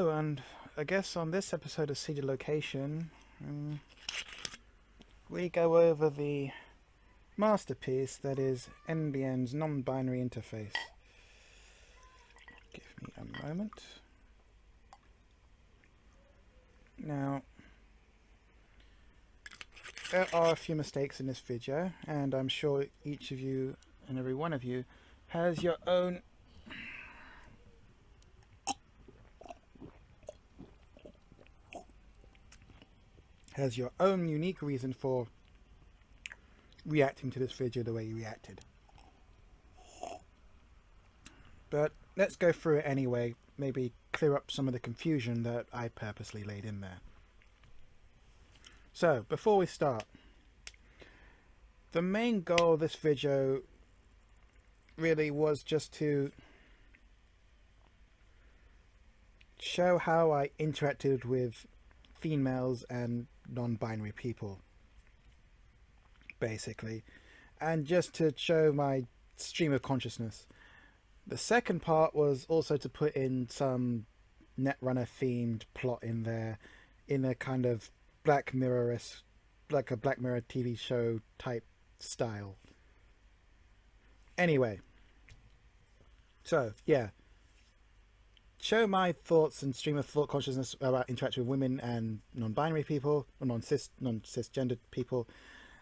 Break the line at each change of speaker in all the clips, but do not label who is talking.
Hello, and I guess on this episode of Seedy Location, we go over the masterpiece that is NBN's non-binary interface. Give me a moment. Now, there are a few mistakes in this video, and I'm sure each of you and every one of you has your own unique reason for reacting to this video the way you reacted. But let's go through it anyway, maybe clear up some of the confusion that I purposely laid in there. So, before we start, the main goal of this video really was just to show how I interacted with females and non-binary people, basically, and just to show my stream of consciousness. The second part was also to put in some Netrunner themed plot in there, in a kind of Black Mirror-esque, like a Black Mirror TV show type style. Anyway, so yeah, show my thoughts and stream of thought consciousness about interacting with women and non-binary people, or non-cisgendered people,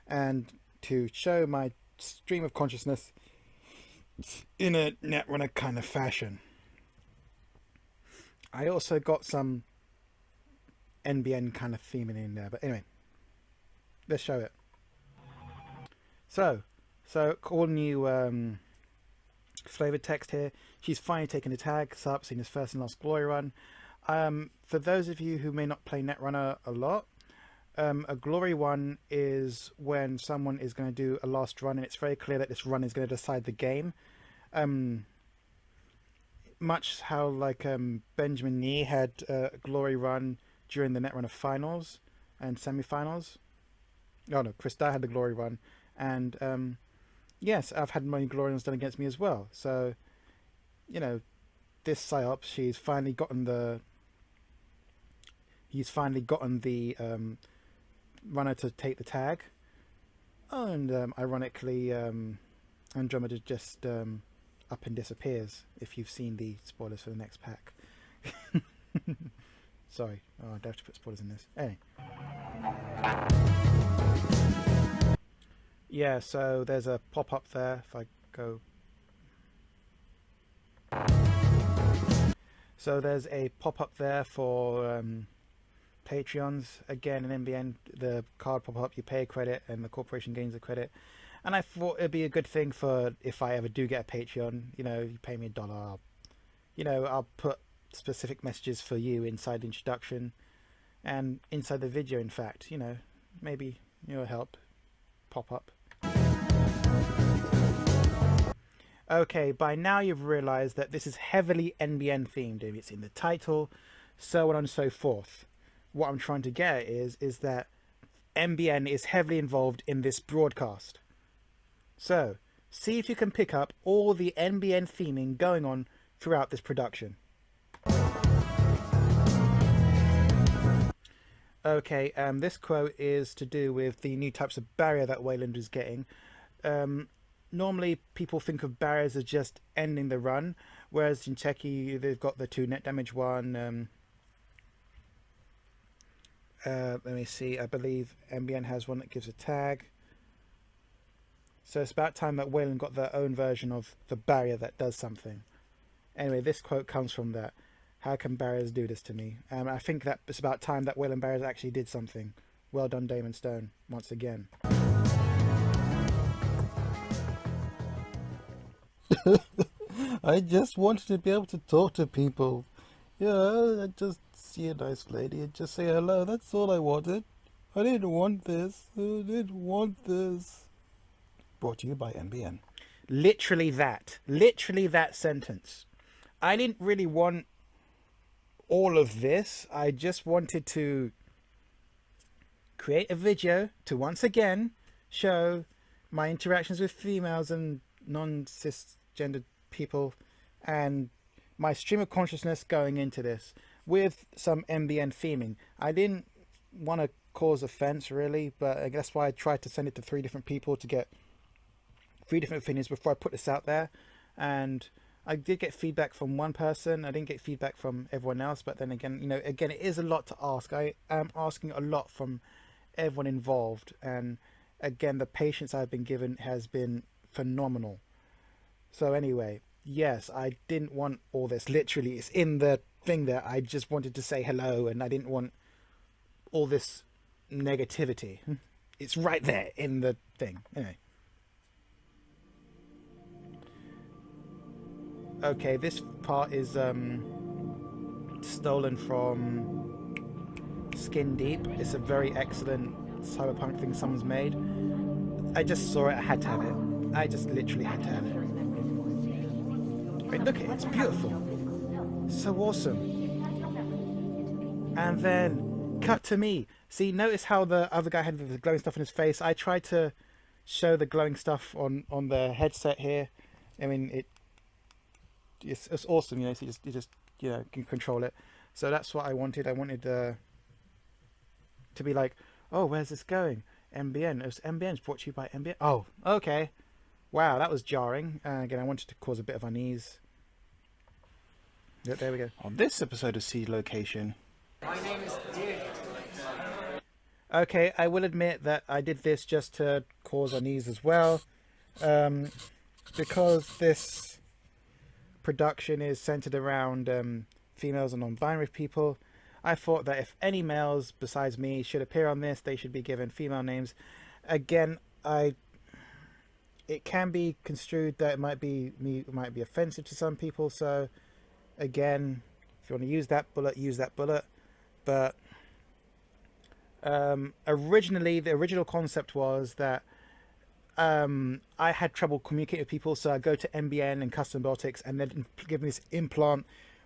and to show my stream of consciousness in a Netrunner kind of fashion. I also got some NBN kind of theming in there, but anyway, let's show it. So all new flavored text here. She's finally taken the tag, up, seen his first and last glory run. For those of you who may not play Netrunner a lot, a glory one is when someone is going to do a last run and it's very clear that this run is going to decide the game. Much how like Benjamin Nee had a glory run during the Netrunner finals and semi-finals. Oh no, Chris Dye had the glory run, and yes, I've had my glory runs done against me as well. So, you know, this psyop, he's finally gotten the runner to take the tag, and ironically, Andromeda just up and disappears. If you've seen the spoilers for the next pack. Sorry, oh, I have to put spoilers in this. Anyway. Yeah, so there's a pop-up there. If I go... So there's a pop-up there for Patreons. Again, in NBN, the card pop-up, you pay a credit and the corporation gains a credit. And I thought it'd be a good thing for if I ever do get a Patreon, you know, you pay me $1, I'll put specific messages for you inside the introduction and inside the video, in fact, maybe it'll help pop up. Okay, by now you've realized that this is heavily NBN themed. It's in the title, so on and so forth. What I'm trying to get at is that NBN is heavily involved in this broadcast. So, see if you can pick up all the NBN theming going on throughout this production. Okay, this quote is to do with the new types of barrier that Wayland is getting. Normally, people think of barriers as just ending the run, whereas in Techie, they've got the 2 net damage one. Let me see, I believe NBN has one that gives a tag. So it's about time that Wayland got their own version of the barrier that does something. Anyway, this quote comes from that. How can barriers do this to me? I think that it's about time that Wayland barriers actually did something. Well done, Damon Stone, once again. I just wanted to be able to talk to people. Yeah, I just see a nice lady and just say hello. That's all I wanted. I didn't want this. I didn't want this. Brought to you by NBN. Literally that sentence. I didn't really want all of this. I just wanted to create a video to once again show my interactions with females and non-cisgendered people and my stream of consciousness going into this. with some MBN theming. I didn't want to cause offense really, but that's why I tried to send it to 3 different people to get 3 different opinions before I put this out there. And I did get feedback from one person. I didn't get feedback from everyone else, but then again, you know, again, it is a lot to ask. I am asking a lot from everyone involved, and again, the patience I've been given has been phenomenal. So anyway, yes, I didn't want all this. Literally, it's in the thing there. I just wanted to say hello, and I didn't want all this negativity. It's right there in the thing. Anyway. Okay, this part is stolen from Skin Deep. It's a very excellent cyberpunk thing someone's made. I just saw it, I had to have it. I just literally had to have it. Wait, look at it, it's beautiful. So awesome. And then, cut to me. See, notice how the other guy had the glowing stuff in his face. I tried to show the glowing stuff on the headset here. I mean, it's awesome, you know, so you just you know, can control it. So that's what I wanted. I wanted to be like, oh, where's this going? MBN. It was MBN's brought to you by MBN. Oh, okay. Wow, that was jarring. Again, I wanted to cause a bit of unease. Yeah, there we go. On this episode of Seedy Location. My name is Seedy. Okay, I will admit that I did this just to cause unease as well. Because this production is centered around females and non-binary people, I thought that if any males besides me should appear on this, they should be given female names. Again, it can be construed that it might be offensive to some people, so again, if you want to use that bullet, use that bullet. But originally, the original concept was that I had trouble communicating with people, so I go to MBN and Custom Baltics, and then give me this implant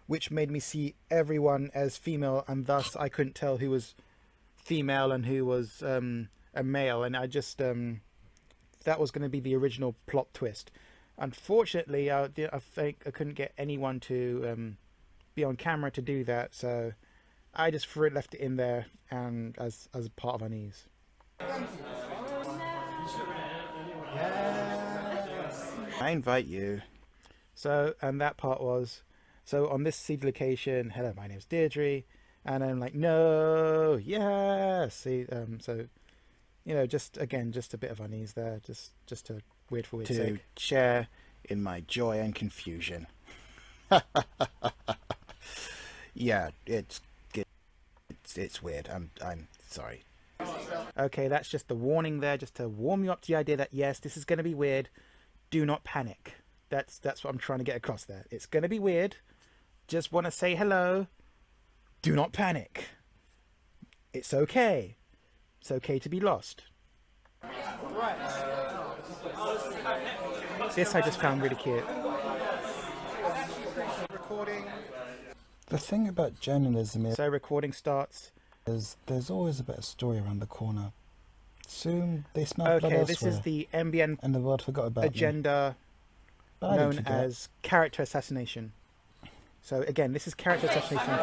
which made me see everyone as female, and thus I couldn't tell who was female and who was a male. And I just that was going to be the original plot twist. Unfortunately, I think I couldn't get anyone to be on camera to do that, so I just left it in there and as part of unease. I invite you. So, and that part was, so on this Seedy Location, hello, my name's Deirdre, and I'm like, no, yes. See, so, you know, just again, just a bit of unease there, just to weird for weird's sake. To share in my joy and confusion. Yeah, it's weird. I'm sorry. Okay, that's just the warning there, just to warm you up to the idea that yes, this is going to be weird. Do not panic. That's what I'm trying to get across there. It's going to be weird. Just want to say hello. Do not panic. It's okay. It's okay to be lost. This I just found really cute. Recording. The thing about journalism is, so recording starts. There's always a bit of story around the corner. Soon they smell blood elsewhere. Okay, this is the MBN and the world forgot about agenda known as character assassination. So again, this is character assassination.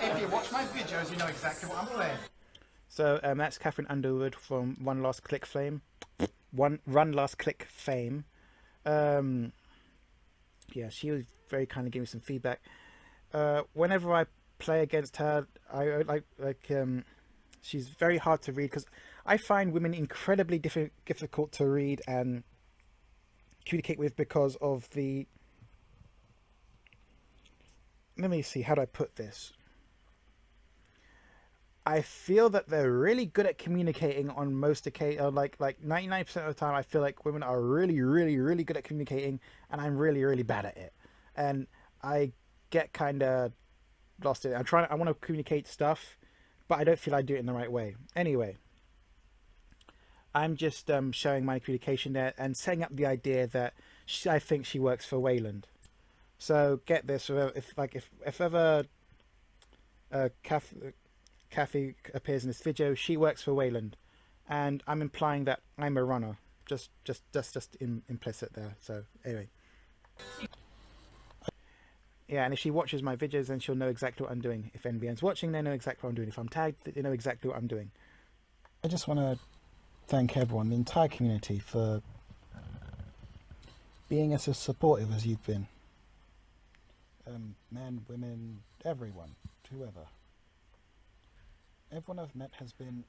If you watch my videos, you know exactly what I'm playing. So that's Catherine Underwood from Run Last Click fame. Yeah, she was very kind of giving me some feedback. Whenever I play against her, I she's very hard to read because I find women incredibly difficult to read and communicate with because of the. Let me see, how do I put this? I feel that they're really good at communicating on most occasions. Like 99% of the time, I feel like women are really, really, really good at communicating, and I'm really, really bad at it. And I get kind of lost in it. I want to communicate stuff, but I don't feel I do it in the right way. Anyway, I'm just showing my communication there and setting up the idea that I think she works for Wayland. So get this: if ever Kathy appears in this video, she works for Wayland, and I'm implying that I'm a runner.
just implicit there. So anyway, yeah, and if she watches my videos, then she'll know exactly what I'm doing. If NBN's watching, they know exactly what I'm doing. If I'm tagged, they know exactly what I'm doing.
I just want to thank everyone, the entire community, for being as supportive as you've been. Men, women, everyone, whoever. Everyone I've met has been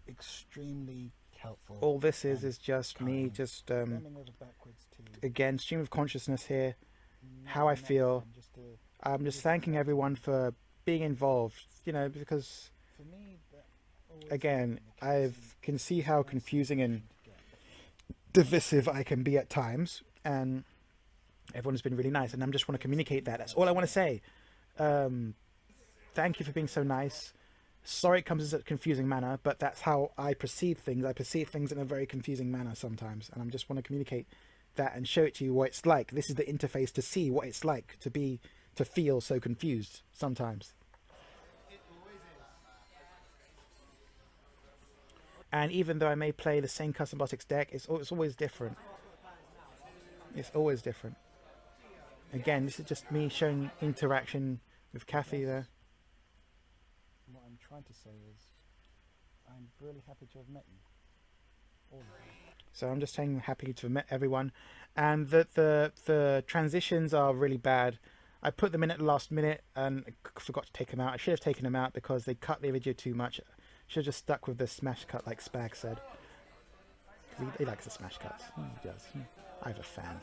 extremely helpful.
All this is just
kind,
me, just
bending over backwards to
again, stream of consciousness here, how I feel. I'm just thanking everyone for being involved, you know, because
for me,
again, I can see how confusing and divisive I can be at times, and everyone's been really nice, and I just want to communicate that. That's all I want to say. Thank you for being so nice. Sorry it comes in a confusing manner, but that's how I perceive things. I perceive things in a very confusing manner sometimes, and I just want to communicate that and show it to you what it's like. This is the interface to see what it's like to feel so confused sometimes. And even though I may play the same custom botics deck, it's always different. It's always different. Again, this is just me showing interaction with Kathy there.
What I'm trying to say is, I'm really happy to have met you. All of you.
So I'm just saying happy to have met everyone. And the transitions are really bad. I put them in at the last minute and forgot to take them out. I should have taken them out because they cut the video too much. Should have just stuck with the smash cut like Spag said. He likes the smash cuts. He does. I have a fan.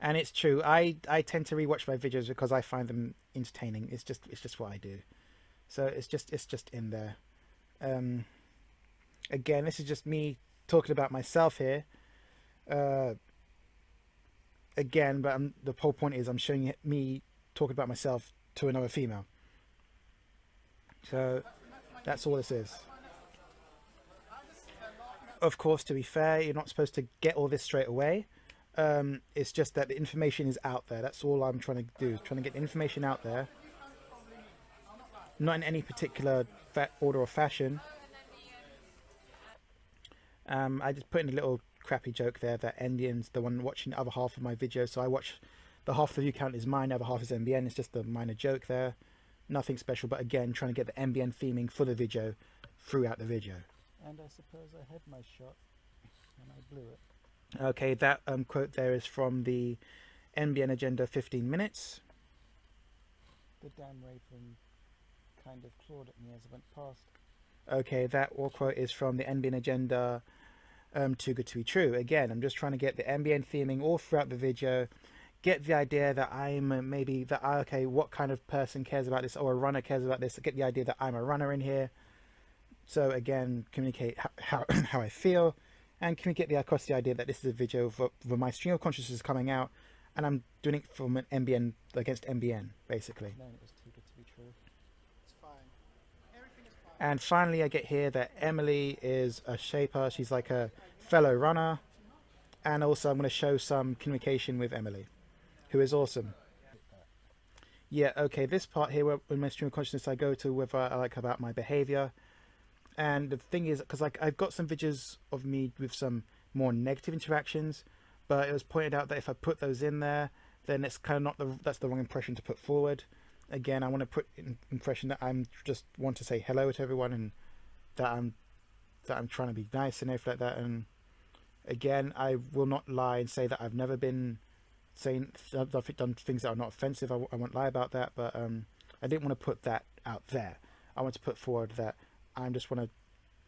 And it's true. I tend to rewatch my videos because I find them entertaining. It's just what I do. So it's just in there. Again, this is just me talking about myself here. Again, but the whole point is I'm showing me talking about myself to another female. So that's all this is. Of course, to be fair, you're not supposed to get all this straight away. It's just that the information is out there. That's all I'm trying to do. Trying to get information out there. Not in any particular order or fashion. I just put in a little crappy joke there that Indian's the one watching the other half of my video. So I watch the half of the view count is mine, the other half is NBN. It's just a minor joke there. Nothing special, but again, trying to get the NBN theming for the video throughout the video.
And I suppose I had my shot and I blew it.
Okay, that quote there is from the NBN Agenda 15 minutes.
The damn Raven kind of clawed at me as I went past.
Okay, that all quote is from the NBN Agenda Too Good To Be True. Again, I'm just trying to get the NBN theming all throughout the video. Get the idea that I'm okay, what kind of person cares about this, or a runner cares about this. Get the idea that I'm a runner in here. So again, communicate how I feel. And communicate across the idea that this is a video for my stream of consciousness coming out, and I'm doing it from an NBN against NBN, basically.
No, it was too good to be true. It's fine. Everything is fine.
And finally, I get here that Emily is a shaper. She's like a fellow runner, and also I'm going to show some communication with Emily, who is awesome. Yeah, okay. This part here, where in my stream of consciousness, I go to whether I like about my behavior. And the thing is, because like I've got some videos of me with some more negative interactions, but it was pointed out that if I put those in there, then it's kind of that's the wrong impression to put forward. Again, I want to put impression that I'm just want to say hello to everyone and that I'm trying to be nice and everything like that. And again, I will not lie and say that I've never been saying I've done things that are not offensive. I won't lie about that, but I didn't want to put that out there. I want to put forward that I just want to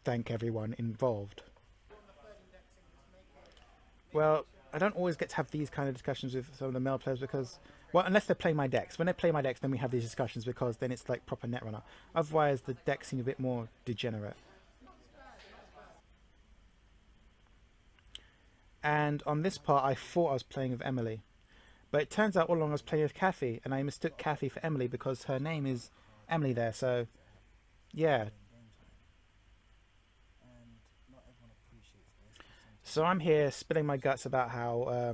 thank everyone involved. Well, I don't always get to have these kind of discussions with some of the male players because, well, unless they play my decks. When they play my decks, then we have these discussions because then it's like proper Netrunner. Otherwise, the decks seem a bit more degenerate. And on this part, I thought I was playing with Emily. But it turns out all along I was playing with Kathy, and I mistook Kathy for Emily because her name is Emily there, so yeah. So I'm here spilling my guts about how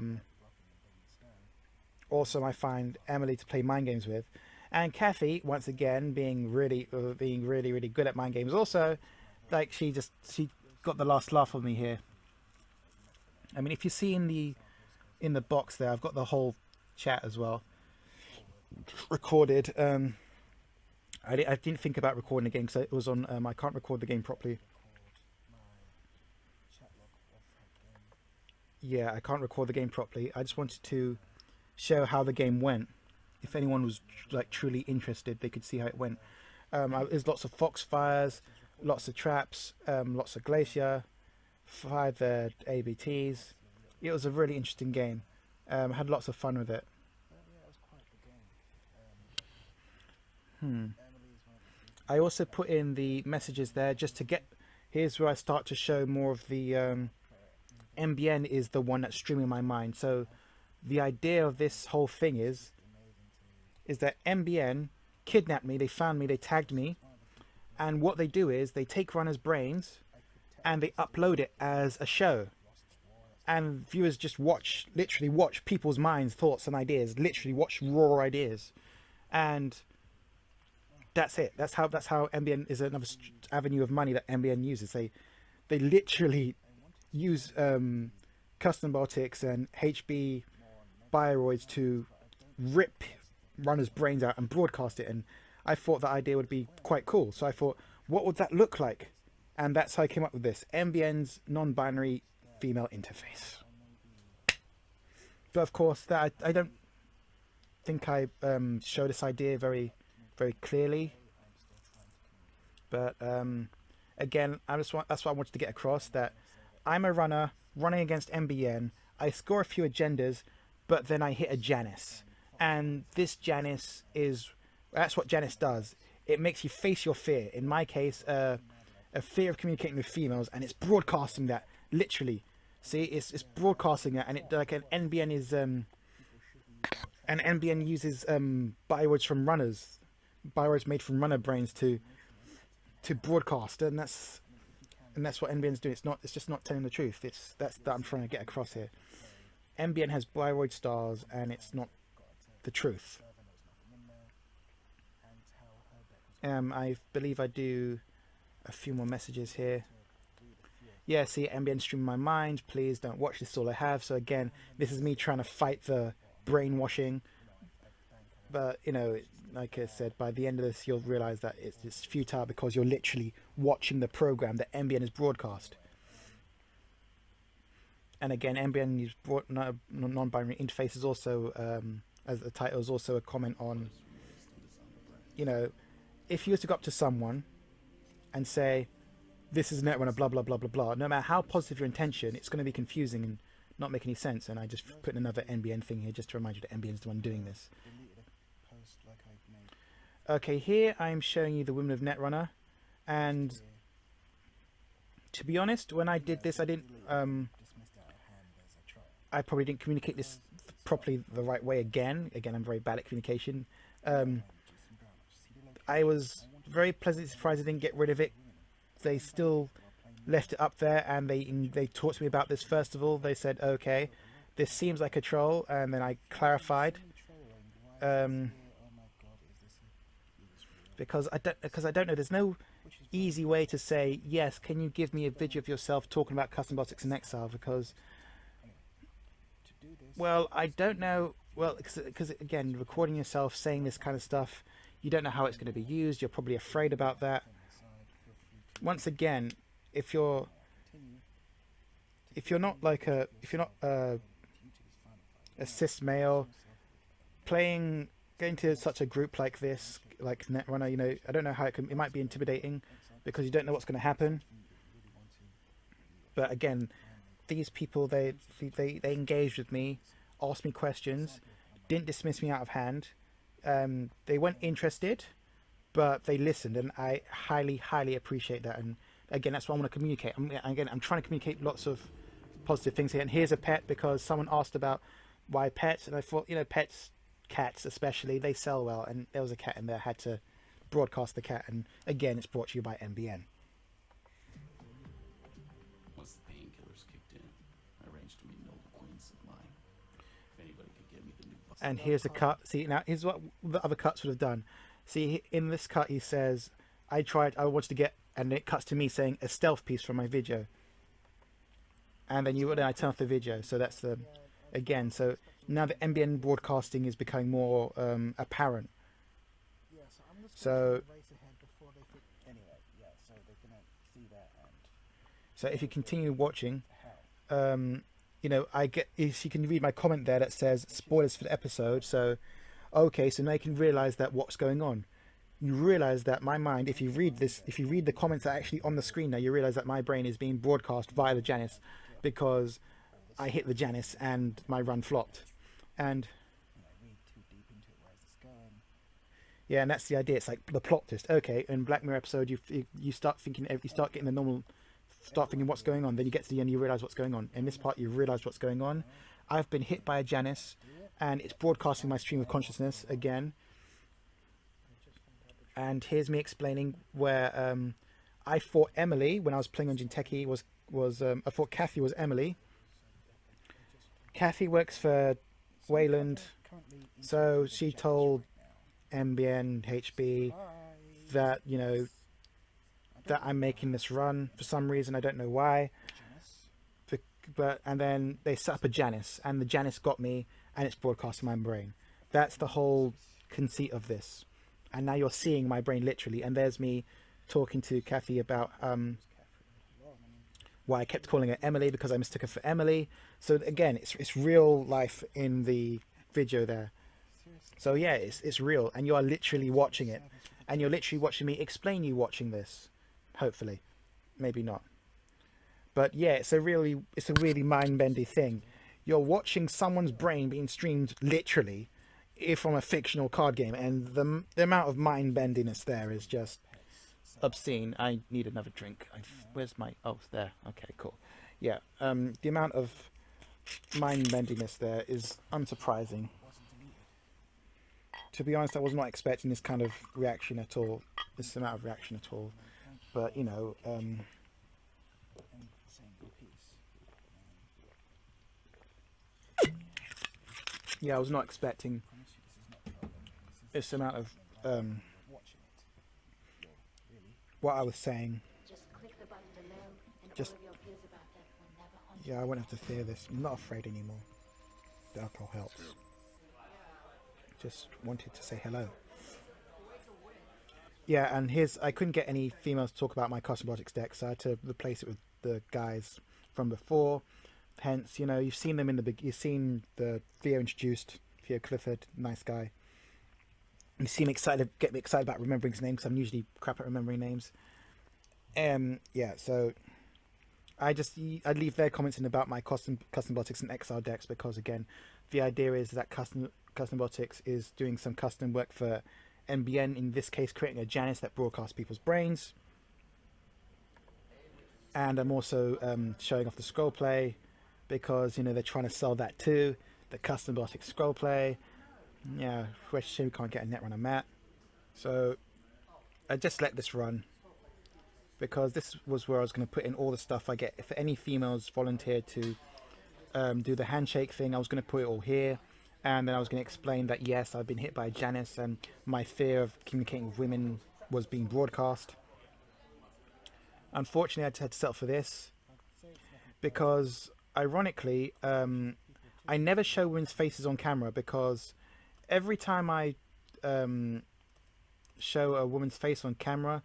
awesome I find Emily to play mind games with. And Kathy, once again, being really good at mind games, also, like she got the last laugh on me here. I mean, if you see in the box there, I've got the whole chat as well recorded. I didn't think about recording the game because it was on. I can't record the game properly. Yeah, I can't record the game properly. I just wanted to show how the game went. If anyone was like truly interested, they could see how it went. There's lots of foxfires, lots of traps, lots of glacier, fired the ABTs. It was a really interesting game. Had lots of fun with it. I also put in the messages there just to get. Here's where I start to show more of the MBN is the one that's streaming my mind. So the idea of this whole thing is that MBN kidnapped me. They found me. They tagged me. And what they do is they take runners' brains and they upload it as a show. And viewers just literally watch people's minds, thoughts and ideas, literally watch raw ideas. And that's it. That's how MBN is another avenue of money that MBN uses. They literally use custom Baltics and HB bioroids to rip runners' brains out and broadcast it. And I thought that idea would be quite cool. So I thought, what would that look like? And that's how I came up with this. MBN's non-binary female interface. But of course, that I don't think I show this idea very clearly. But again, that's what I wanted to get across, that I'm a runner running against MBN. I score a few agendas, but then I hit a Janice. And this Janice that's what Janice does. It makes you face your fear. In my case, a fear of communicating with females, and it's broadcasting that, literally. See, it's broadcasting that, and it like an NBN is and NBN uses bioroids from runners, bioroids made from runner brains to broadcast, and that's what NBN's doing. It's just not telling the truth. That's that I'm trying to get across here. NBN has bioroid stars, and it's not the truth. I believe I do a few more messages here. Yeah, see, NBN streaming my mind. Please don't watch this. Is all I have. So again, this is me trying to fight the brainwashing. But you know, like I said, by the end of this, you'll realize that it's futile because you're literally watching the program that NBN has broadcast. And again, NBN non-binary interface is also, as the title is also a comment on, you know, if you were to go up to someone and say, this is Netrunner, blah, blah, blah, blah, blah, no matter how positive your intention, it's going to be confusing and not make any sense. And I just put in another NBN thing here just to remind you that NBN is the one doing this. Okay, here I'm showing you the women of Netrunner. And to be honest, when I did this, I didn't... I probably didn't communicate this properly the right way again. Again, I'm very bad at communication. I was very pleasantly surprised I didn't get rid of it. They still left it up there, and they talked to me about this first of all. They said, okay, this seems like a troll, and then I clarified. Because I don't know, there's no easy way to say, yes, can you give me a video of yourself talking about custom Baltics in Exile? Because, well, I don't know. Well, because again, recording yourself saying this kind of stuff, you don't know how it's going to be used. You're probably afraid about that. Once again, if you're not a cis male, going to such a group like this, like Netrunner, you know, I don't know how it might be intimidating because you don't know what's going to happen. But again, these people, they engaged with me, asked me questions, didn't dismiss me out of hand. They weren't interested, but they listened, and I highly appreciate that. And again, that's what I want to communicate. I'm trying to communicate lots of positive things here. And here's a pet, because someone asked about why pets, and I thought, you know, pets, cats especially, they sell well, and there was a cat in there. I had to broadcast the cat, and again, it's brought to you by NBN.
Once the painkillers kicked in, I arranged to meet an old acquaintance of mine. If anybody could get me the new
And here's a cut. See, now here's what the other cuts would have done. See, in this cut, he says, I wanted to get, and it cuts to me saying a stealth piece from my video. And then I turn off the video. So that's the, again, so now the NBN broadcasting is becoming more apparent. So, so if you continue watching, you know, you can read my comment there that says spoilers for the episode. So, okay, so now you can realize that what's going on. You realize that my mind, if you read the comments that are actually on the screen now, you realize that my brain is being broadcast via the Janice, because I hit the Janice and my run flopped. And yeah, and that's the idea. It's like the plot twist. Okay, in Black Mirror episode, you start thinking, you start getting the normal, start thinking what's going on. Then you get to the end, you realize what's going on. In this part, you realize what's going on. I've been hit by a Janice, and it's broadcasting my stream of consciousness again. And here's me explaining where I thought Emily, when I was playing on Jinteki, I thought Kathy was Emily. Kathy works for Wayland, so she told MBN HB that, you know, that I'm making this run for some reason. I don't know why. And then they set up a Janice, and the Janice got me, and it's broadcasting my brain. That's the whole conceit of this. And now you're seeing my brain literally, and there's me talking to Kathy about why I kept calling her Emily, because I mistook her for Emily. So again, it's real life in the video there. So yeah, it's real, and you are literally watching it, and you're literally watching me explain you watching this. Hopefully, maybe not. But yeah, it's a really mind-bending thing. You're watching someone's brain being streamed literally from a fictional card game, and the amount of mind-bendiness there is just obscene. I need another drink. Where's my... Oh, it's there. Okay, cool. Yeah, the amount of mind-bendiness there is unsurprising. To be honest, I was not expecting this kind of reaction at all. This amount of reaction at all. But, you know... yeah, I was not expecting this amount of what I was saying. Just yeah, I won't have to fear this. I'm not afraid anymore. The alcohol helps. Just wanted to say hello. Yeah, and I couldn't get any females to talk about my custom robotics deck, so I had to replace it with the guys from before. Hence, you know, you've seen them you've seen the Theo introduced, Theo Clifford, nice guy. You see me get me excited about remembering his name, because I'm usually crap at remembering names. Yeah, so I leave their comments in about my custom robotics and XR decks, because again, the idea is that custom robotics is doing some custom work for NBN, in this case creating a Janice that broadcasts people's brains. And I'm also showing off the scroll play, because, you know, they're trying to sell that too, the custom robotics scroll play. Yeah, we can't get a Netrunner mat. So I just let this run, because this was where I was going to put in all the stuff I get. If any females volunteered to do the handshake thing, I was going to put it all here. And then I was going to explain that, yes, I've been hit by Janice, and my fear of communicating with women was being broadcast. Unfortunately, I had to settle for this, because, ironically, I never show women's faces on camera, because every time I show a woman's face on camera,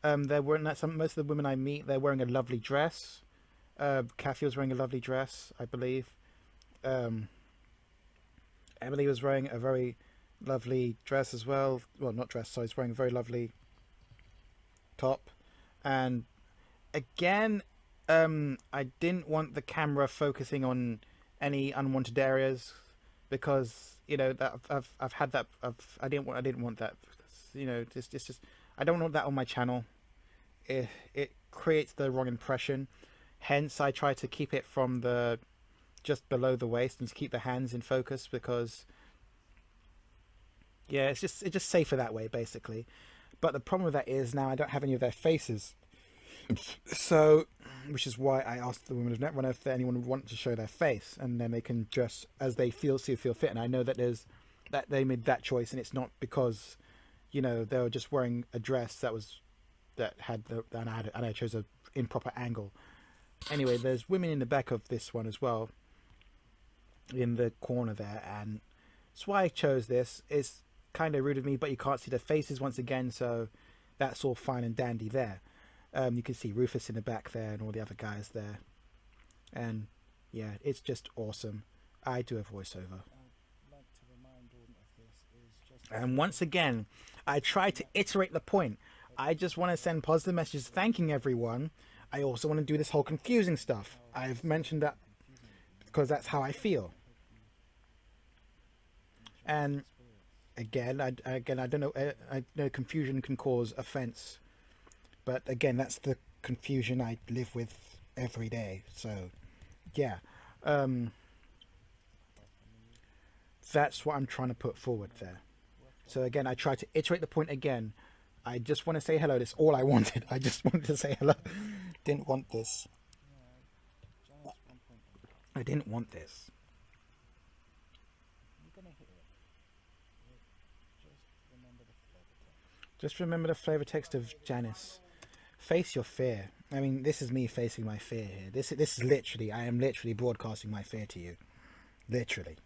most of the women I meet, they're wearing a lovely dress. Kathy was wearing a lovely dress, I believe. Emily was wearing a very lovely dress as well. Well, not dress, sorry, she's wearing a very lovely top. And again, I didn't want the camera focusing on any unwanted areas, because, you know, that I've had that. I didn't want that. You know, it's just I don't want that on my channel. It creates the wrong impression. Hence, I try to keep it from just below the waist, and to keep the hands in focus, because yeah, it's just safer that way, basically. But the problem with that is now I don't have any of their faces. So which is why I asked the women of Netrunner if anyone would want to show their face, and then they can dress as they feel fit. And I know that they made that choice, and it's not because, you know, they were just wearing a dress that had and I chose a improper angle. Anyway, there's women in the back of this one as well, in the corner there, and that's why I chose this. It's kind of rude of me, but you can't see their faces once again, so that's all fine and dandy there. You can see Rufus in the back there and all the other guys there, and yeah, it's just awesome. I do a voiceover, and once again I try to iterate the point. I just want to send positive messages thanking everyone. I also want to do this whole confusing stuff. I've mentioned that because that's how I feel. And again, I don't know. I know confusion can cause offense, but again, that's the confusion I live with every day. So, yeah, that's what I'm trying to put forward there. So again, I try to iterate the point again. I just want to say hello. That's all I wanted. I just wanted to say hello. Didn't want this. I didn't want this. Just remember the flavor text of Janice. Face your fear. I mean, this is me facing my fear here. This is literally, I am literally broadcasting my fear to you. Literally.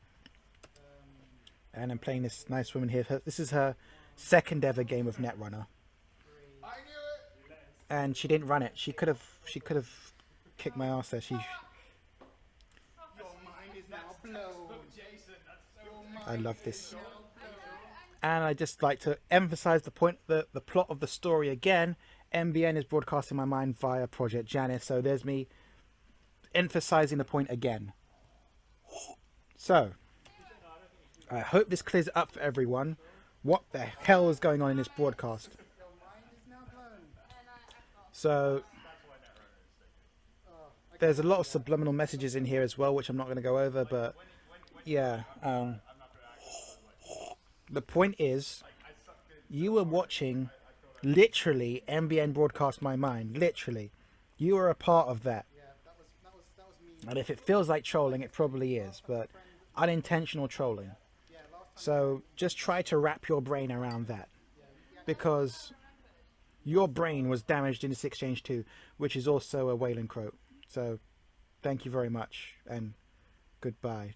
And I'm playing this nice woman here. This is her second ever game of Netrunner. And she didn't run it. She could have kicked my ass there. I love this. And I just like to emphasize the point that the plot of the story again. MBN is broadcasting my mind via Project Janice. So there's me emphasizing the point again. So I hope this clears it up for everyone. What the hell is going on in this broadcast? So there's a lot of subliminal messages in here as well, which I'm not going to go over, but yeah. The point is, you were watching literally MBN broadcast my mind. Literally. You were a part of that. And if it feels like trolling, it probably is, but unintentional trolling. So just try to wrap your brain around that, because your brain was damaged in this exchange too, which is also a Wayland quote. So thank you very much and goodbye.